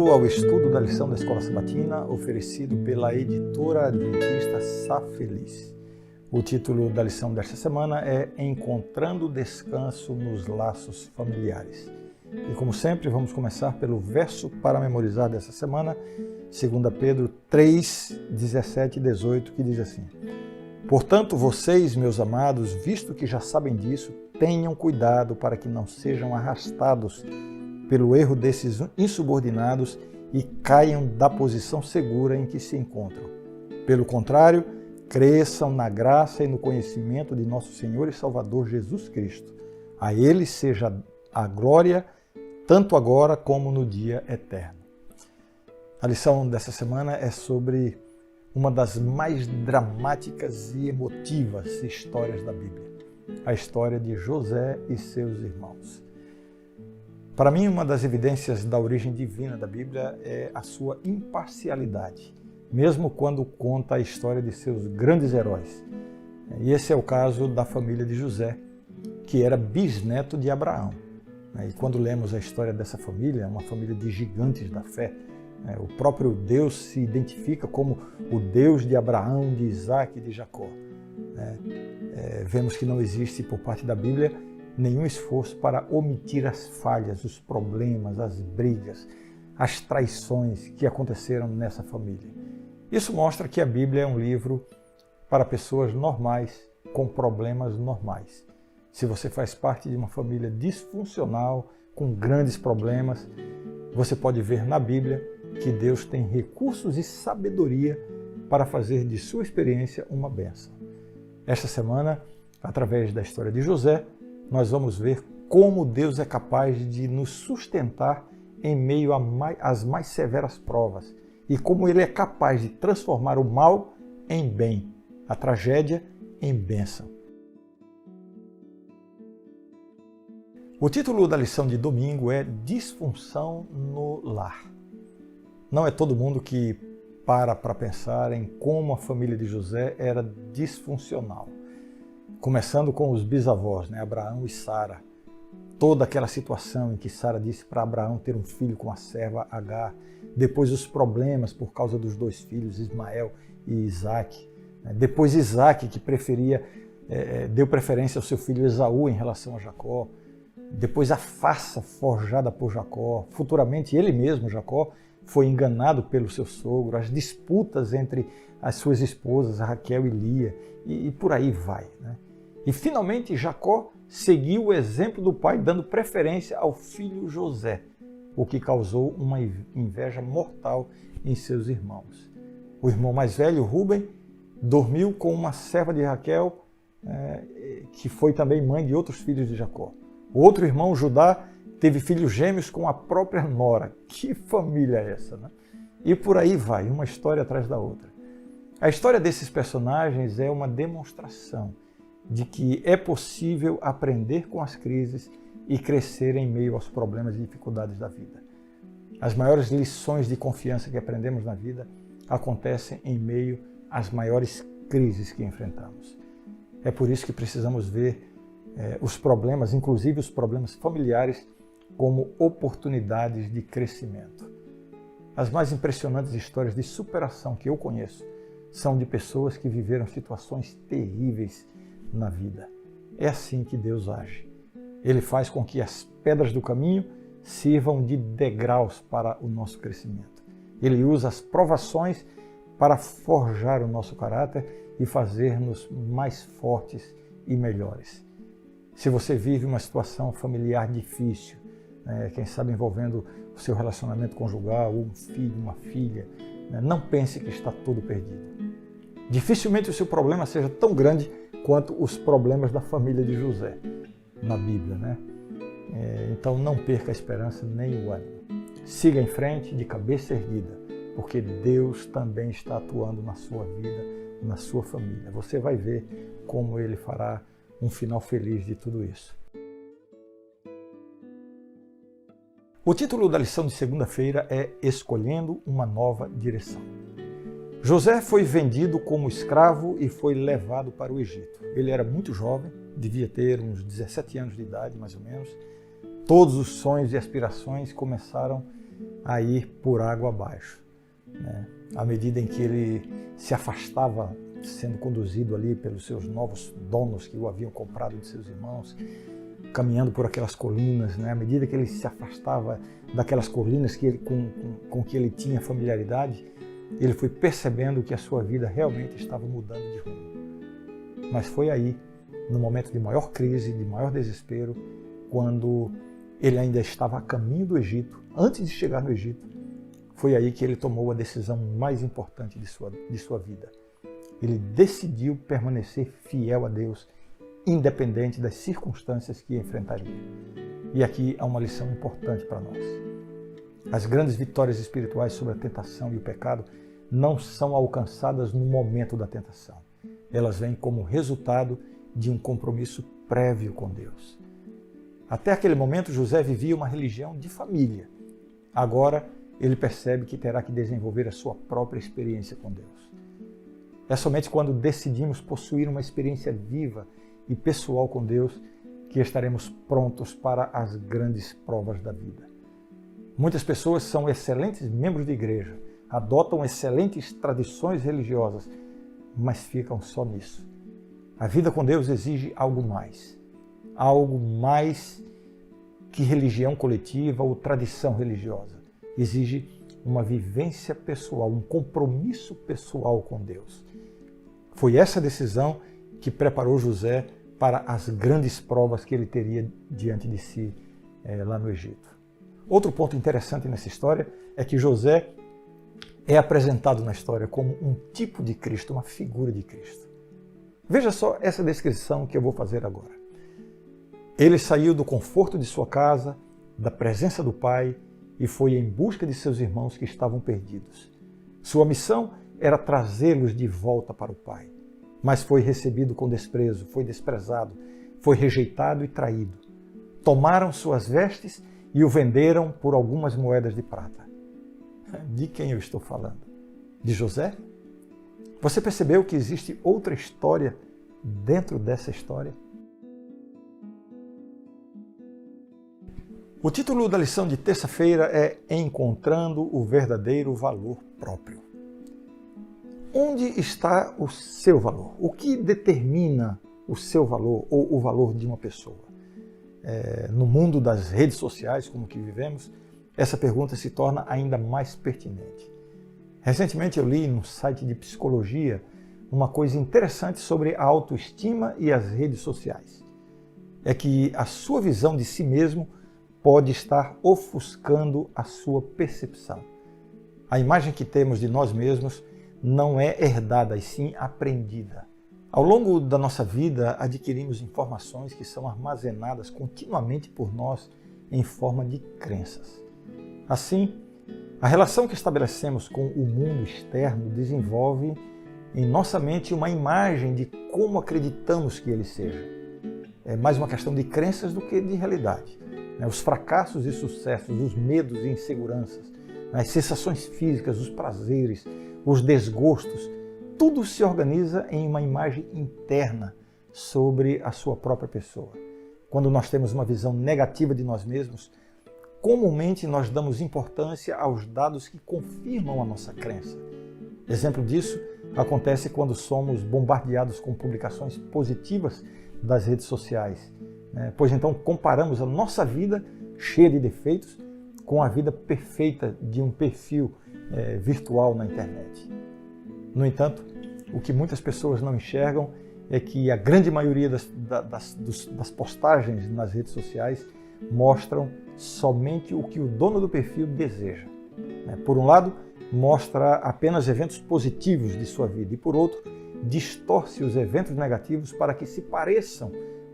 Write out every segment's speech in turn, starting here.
Bem-vindo ao estudo da lição da Escola Sabatina, oferecido pela editora adventista Sá Feliz. O título da lição desta semana é Encontrando Descanso nos Laços Familiares. E como sempre, vamos começar pelo verso para memorizar dessa semana, 2 Pedro 3, 17 e 18, que diz assim: Portanto, vocês, meus amados, visto que já sabem disso, tenham cuidado para que não sejam arrastados pelo erro desses insubordinados e caiam da posição segura em que se encontram. Pelo contrário, cresçam na graça e no conhecimento de nosso Senhor e Salvador Jesus Cristo. A Ele seja a glória, tanto agora como no dia eterno. A lição dessa semana é sobre uma das mais dramáticas e emotivas histórias da Bíblia, a história de José e seus irmãos. Para mim, uma das evidências da origem divina da Bíblia é a sua imparcialidade, mesmo quando conta a história de seus grandes heróis. E esse é o caso da família de José, que era bisneto de Abraão. E quando lemos a história dessa família, uma família de gigantes da fé, o próprio Deus se identifica como o Deus de Abraão, de Isaac e de Jacó. Vemos que não existe por parte da Bíblia nenhum esforço para omitir as falhas, os problemas, as brigas, as traições que aconteceram nessa família. Isso mostra que a Bíblia é um livro para pessoas normais, com problemas normais. Se você faz parte de uma família disfuncional, com grandes problemas, você pode ver na Bíblia que Deus tem recursos e sabedoria para fazer de sua experiência uma bênção. Esta semana, através da história de José, nós vamos ver como Deus é capaz de nos sustentar em meio às mais severas provas e como Ele é capaz de transformar o mal em bem, a tragédia em bênção. O título da lição de domingo é Disfunção no Lar. Não é todo mundo que para pensar em como a família de José era disfuncional. Começando com os bisavós, Abraão e Sara. Toda aquela situação em que Sara disse para Abraão ter um filho com a serva Agar. Depois os problemas por causa dos dois filhos, Ismael e Isaac. Depois Isaac, que deu preferência ao seu filho Esaú em relação a Jacó. Depois a farsa forjada por Jacó. Futuramente ele mesmo, Jacó, foi enganado pelo seu sogro. As disputas entre as suas esposas, Raquel e Lia. E por aí vai. E finalmente Jacó seguiu o exemplo do pai, dando preferência ao filho José, o que causou uma inveja mortal em seus irmãos. O irmão mais velho, Rúben, dormiu com uma serva de Raquel, que foi também mãe de outros filhos de Jacó. O outro irmão, Judá, teve filhos gêmeos com a própria nora. Que família é essa, E por aí vai, uma história atrás da outra. A história desses personagens é uma demonstração de que é possível aprender com as crises e crescer em meio aos problemas e dificuldades da vida. As maiores lições de confiança que aprendemos na vida acontecem em meio às maiores crises que enfrentamos. É por isso que precisamos ver os problemas, inclusive os problemas familiares, como oportunidades de crescimento. As mais impressionantes histórias de superação que eu conheço são de pessoas que viveram situações terríveis na vida. É assim que Deus age. Ele faz com que as pedras do caminho sirvam de degraus para o nosso crescimento. Ele usa as provações para forjar o nosso caráter e fazer-nos mais fortes e melhores. Se você vive uma situação familiar difícil, quem sabe envolvendo o seu relacionamento conjugal, um filho, uma filha, não pense que está tudo perdido. Dificilmente o seu problema seja tão grande quanto os problemas da família de José na Bíblia, Então não perca a esperança nem o ânimo. Siga em frente de cabeça erguida, porque Deus também está atuando na sua vida, na sua família. Você vai ver como Ele fará um final feliz de tudo isso. O título da lição de segunda-feira é Escolhendo uma Nova Direção. José foi vendido como escravo e foi levado para o Egito. Ele era muito jovem, devia ter uns 17 anos de idade, mais ou menos. Todos os sonhos e aspirações começaram a ir por água abaixo, né? À medida em que ele se afastava, sendo conduzido ali pelos seus novos donos que o haviam comprado de seus irmãos, caminhando por aquelas colinas, né? À medida que ele se afastava daquelas colinas com que ele tinha familiaridade, ele foi percebendo que a sua vida realmente estava mudando de rumo. Mas foi aí, no momento de maior crise, de maior desespero, quando ele ainda estava a caminho do Egito, antes de chegar no Egito, foi aí que ele tomou a decisão mais importante de sua vida. Ele decidiu permanecer fiel a Deus, independente das circunstâncias que enfrentaria. E aqui há uma lição importante para nós. As grandes vitórias espirituais sobre a tentação e o pecado não são alcançadas no momento da tentação. Elas vêm como resultado de um compromisso prévio com Deus. Até aquele momento, José vivia uma religião de família. Agora, ele percebe que terá que desenvolver a sua própria experiência com Deus. É somente quando decidimos possuir uma experiência viva e pessoal com Deus que estaremos prontos para as grandes provas da vida. Muitas pessoas são excelentes membros de igreja, adotam excelentes tradições religiosas, mas ficam só nisso. A vida com Deus exige algo mais que religião coletiva ou tradição religiosa. Exige uma vivência pessoal, um compromisso pessoal com Deus. Foi essa decisão que preparou José para as grandes provas que ele teria diante de si lá no Egito. Outro ponto interessante nessa história é que José é apresentado na história como um tipo de Cristo, uma figura de Cristo. Veja só essa descrição que eu vou fazer agora. Ele saiu do conforto de sua casa, da presença do Pai, e foi em busca de seus irmãos que estavam perdidos. Sua missão era trazê-los de volta para o Pai, mas foi recebido com desprezo, foi desprezado, foi rejeitado e traído. Tomaram suas vestes e o venderam por algumas moedas de prata. De quem eu estou falando? De José? Você percebeu que existe outra história dentro dessa história? O título da lição de terça-feira é Encontrando o Verdadeiro Valor Próprio. Onde está o seu valor? O que determina o seu valor ou o valor de uma pessoa? No mundo das redes sociais, como que vivemos, essa pergunta se torna ainda mais pertinente. Recentemente eu li no site de psicologia uma coisa interessante sobre a autoestima e as redes sociais. É que a sua visão de si mesmo pode estar ofuscando a sua percepção. A imagem que temos de nós mesmos não é herdada, e sim aprendida. Ao longo da nossa vida, adquirimos informações que são armazenadas continuamente por nós em forma de crenças. Assim, a relação que estabelecemos com o mundo externo desenvolve em nossa mente uma imagem de como acreditamos que ele seja. É mais uma questão de crenças do que de realidade. Os fracassos e sucessos, os medos e inseguranças, as sensações físicas, os prazeres, os desgostos, tudo se organiza em uma imagem interna sobre a sua própria pessoa. Quando nós temos uma visão negativa de nós mesmos, comumente nós damos importância aos dados que confirmam a nossa crença. Exemplo disso acontece quando somos bombardeados com publicações positivas das redes sociais, pois então comparamos a nossa vida cheia de defeitos com a vida perfeita de um perfil virtual na internet. No entanto, o que muitas pessoas não enxergam é que a grande maioria das postagens nas redes sociais mostram somente o que o dono do perfil deseja. Por um lado, mostra apenas eventos positivos de sua vida e, por outro, distorce os eventos negativos para que se pareçam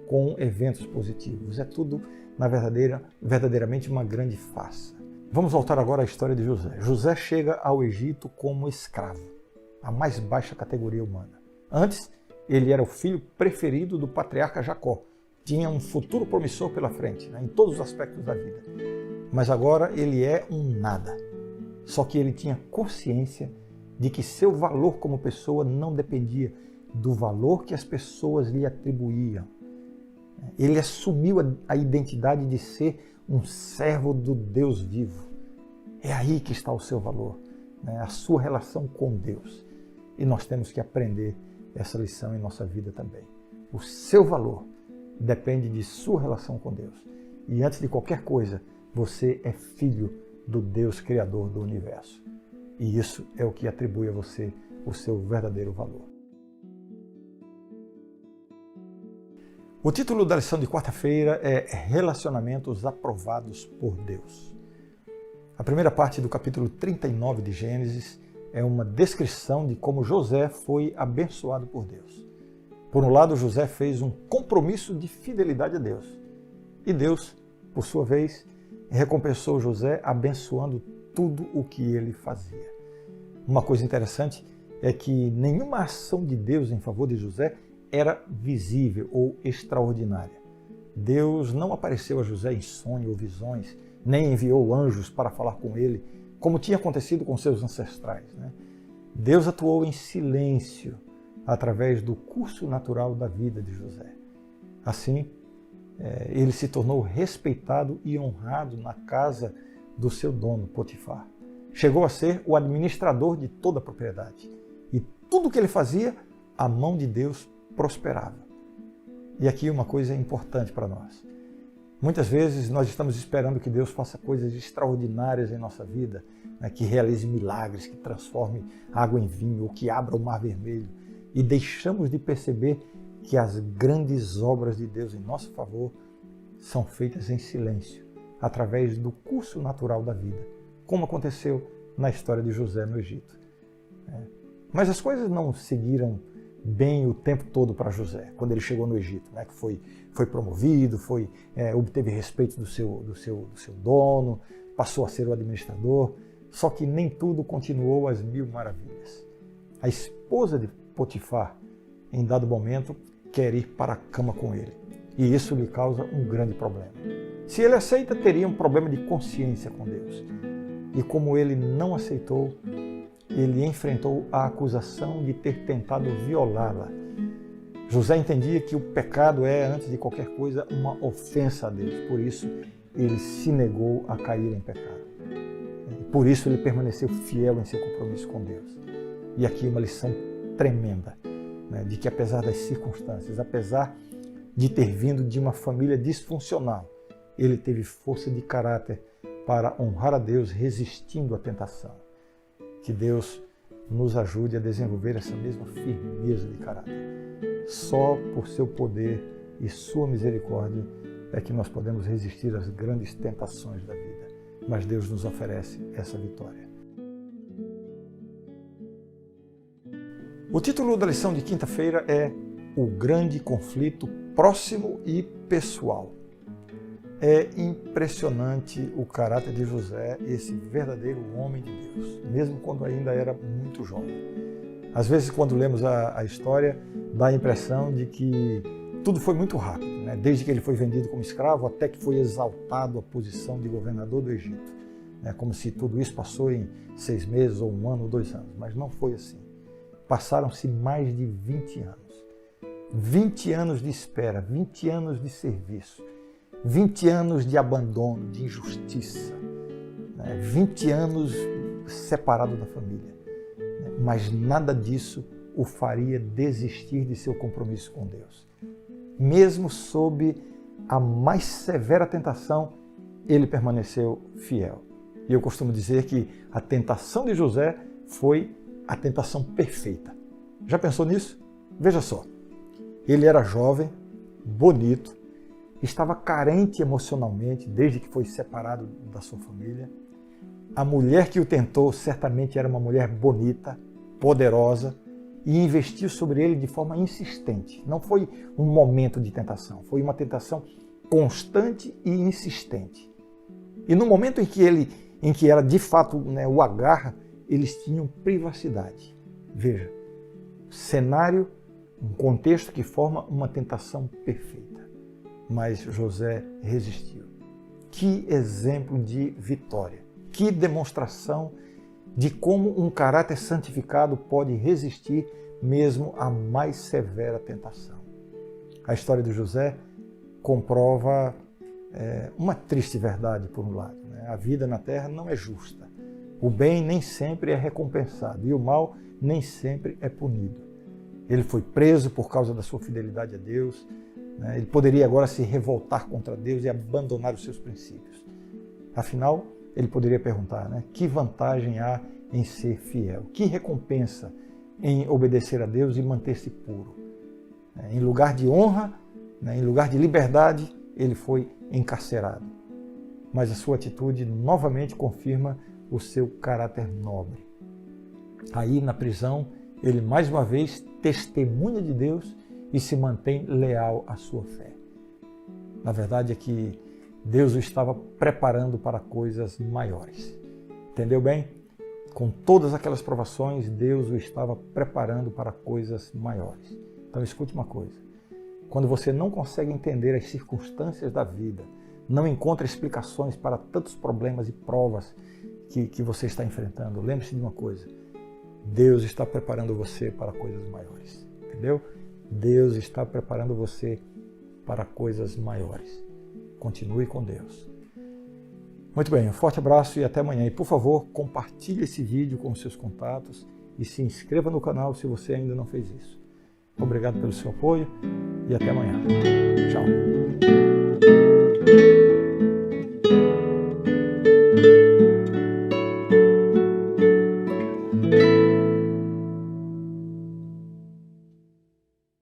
com eventos positivos. É tudo, verdadeiramente uma grande farsa. Vamos voltar agora à história de José. José chega ao Egito como escravo, a mais baixa categoria humana. Antes, ele era o filho preferido do patriarca Jacó. Tinha um futuro promissor pela frente, em todos os aspectos da vida. Mas agora ele é um nada. Só que ele tinha consciência de que seu valor como pessoa não dependia do valor que as pessoas lhe atribuíam. Ele assumiu a identidade de ser um servo do Deus vivo. É aí que está o seu valor, né? A sua relação com Deus. E nós temos que aprender essa lição em nossa vida também. O seu valor depende de sua relação com Deus. E antes de qualquer coisa, você é filho do Deus Criador do universo. E isso é o que atribui a você o seu verdadeiro valor. O título da lição de quarta-feira é Relacionamentos aprovados por Deus. A primeira parte do capítulo 39 de Gênesis é uma descrição de como José foi abençoado por Deus. Por um lado, José fez um compromisso de fidelidade a Deus. E Deus, por sua vez, recompensou José abençoando tudo o que ele fazia. Uma coisa interessante é que nenhuma ação de Deus em favor de José era visível ou extraordinária. Deus não apareceu a José em sonho ou visões, nem enviou anjos para falar com ele, como tinha acontecido com seus ancestrais, né? Deus atuou em silêncio através do curso natural da vida de José. Assim, ele se tornou respeitado e honrado na casa do seu dono, Potifar. Chegou a ser o administrador de toda a propriedade. E tudo que ele fazia, a mão de Deus prosperava. E aqui uma coisa importante para nós. Muitas vezes nós estamos esperando que Deus faça coisas extraordinárias em nossa vida, né, que realize milagres, que transforme água em vinho ou que abra o mar vermelho. E deixamos de perceber que as grandes obras de Deus em nosso favor são feitas em silêncio, através do curso natural da vida, como aconteceu na história de José no Egito. Mas as coisas não seguiram bem o tempo todo para José, quando ele chegou no Egito, né, que foi promovido, obteve respeito do seu dono, passou a ser o administrador, só que nem tudo continuou às mil maravilhas. A esposa de Potifar, em dado momento, quer ir para a cama com ele, e isso lhe causa um grande problema. Se ele aceita, teria um problema de consciência com Deus. E como ele não aceitou, ele enfrentou a acusação de ter tentado violá-la. José entendia que o pecado é, antes de qualquer coisa, uma ofensa a Deus. Por isso, ele se negou a cair em pecado. Por isso, ele permaneceu fiel em seu compromisso com Deus. E aqui uma lição tremenda, né, de que apesar das circunstâncias, apesar de ter vindo de uma família disfuncional, ele teve força de caráter para honrar a Deus resistindo à tentação. Que Deus nos ajude a desenvolver essa mesma firmeza de caráter. Só por seu poder e sua misericórdia é que nós podemos resistir às grandes tentações da vida. Mas Deus nos oferece essa vitória. O título da lição de quinta-feira é O Grande Conflito Próximo e Pessoal. É impressionante o caráter de José, esse verdadeiro homem de Deus, mesmo quando ainda era muito jovem. Às vezes, quando lemos a história, dá a impressão de que tudo foi muito rápido, né? Desde que ele foi vendido como escravo até que foi exaltado à posição de governador do Egito. É como se tudo isso passou em 6 meses, ou 1 ano, ou 2 anos, mas não foi assim. Passaram-se mais de 20 anos. 20 anos de espera, 20 anos de serviço, 20 anos de abandono, de injustiça, 20 anos separado da família. Mas nada disso o faria desistir de seu compromisso com Deus. Mesmo sob a mais severa tentação, ele permaneceu fiel. E eu costumo dizer que a tentação de José foi a tentação perfeita. Já pensou nisso? Veja só. Ele era jovem, bonito, estava carente emocionalmente desde que foi separado da sua família. A mulher que o tentou certamente era uma mulher bonita, poderosa, e investiu sobre ele de forma insistente. Não foi um momento de tentação, foi uma tentação constante e insistente. E no momento em que ela de fato o agarra, eles tinham privacidade. Veja, cenário, um contexto que forma uma tentação perfeita. Mas José resistiu. Que exemplo de vitória! Que demonstração de como um caráter santificado pode resistir mesmo à mais severa tentação. A história de José comprova uma triste verdade, por um lado. A vida na terra não é justa. O bem nem sempre é recompensado e o mal nem sempre é punido. Ele foi preso por causa da sua fidelidade a Deus. Ele poderia agora se revoltar contra Deus e abandonar os seus princípios. Afinal, ele poderia perguntar, que vantagem há em ser fiel? Que recompensa em obedecer a Deus e manter-se puro? Em lugar de honra, em lugar de liberdade, ele foi encarcerado. Mas a sua atitude novamente confirma o seu caráter nobre. Aí na prisão, ele mais uma vez testemunha de Deus e se mantém leal à sua fé. Na verdade é que Deus o estava preparando para coisas maiores. Entendeu bem? Com todas aquelas provações, Deus o estava preparando para coisas maiores. Então escute uma coisa. Quando você não consegue entender as circunstâncias da vida, não encontra explicações para tantos problemas e provas que você está enfrentando, lembre-se de uma coisa. Deus está preparando você para coisas maiores. Entendeu? Deus está preparando você para coisas maiores. Continue com Deus. Muito bem, um forte abraço e até amanhã. E por favor, compartilhe esse vídeo com os seus contatos e se inscreva no canal se você ainda não fez isso. Obrigado pelo seu apoio e até amanhã. Tchau.